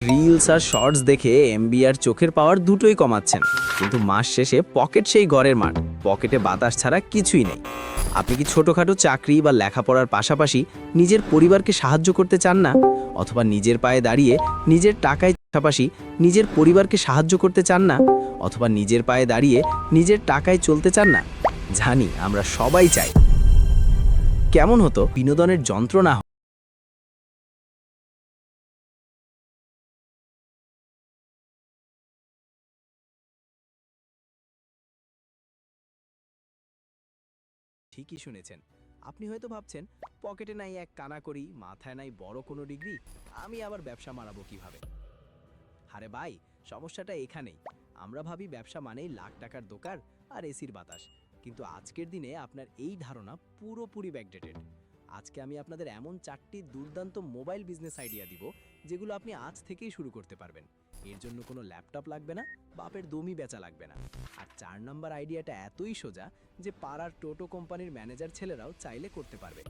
Reels আর shorts দেখে MB আর চোখের পাওয়ার দুটোই কমাচ্ছেন, কিন্তু মাস শেষে পকেট সেই ঘরের মাঠ, পকেটে বাতাস ছাড়া কিছুই নেই। আপনি কি ছোটখাটো চাকরি বা লেখাপড়ার পাশাপাশি নিজের পরিবারকে সাহায্য করতে চান না? অথবা নিজের পায়ে দাঁড়িয়ে নিজের টাকায় পাশাপাশি নিজের পরিবারকে সাহায্য করতে চান না? অথবা নিজের পায়ে দাঁড়িয়ে নিজের টাকায় চলতে চান না? জানি আমরা সবাই চাই। কেমন হতো বিনোদনের যন্ত্রণা ঠিকই শুনেছেন। আপনি হয়তো ভাবছেন, পকেটে নাই এক কানাকড়ি, মাথায় নাই বড় কোনো ডিগ্রি, আমি আবার ব্যবসা মারাবো কিভাবে? আরে ভাই, সমস্যাটা এখানেই। আমরা ভাবি ব্যবসা মানেই লাখ টাকার দোকান আর এসির বাতাস। কিন্তু আজকের দিনে আপনার এই ধারণা পুরোপুরি ব্যাকডেটেড। আজকে আমি আপনাদের এমন 4টি দুর্দান্ত মোবাইল বিজনেস আইডিয়া দিব, যেগুলো আপনি আজ থেকেই শুরু করতে পারবেন। এর জন্য কোনো ল্যাপটপ লাগবে না, বাপের দমই বেচা লাগবে না। আর 4 নম্বর আইডিয়াটা এতই সোজা যে পাড়ার টোটো কোম্পানির ম্যানেজার ছেলেরাও চাইলে করতে পারবে।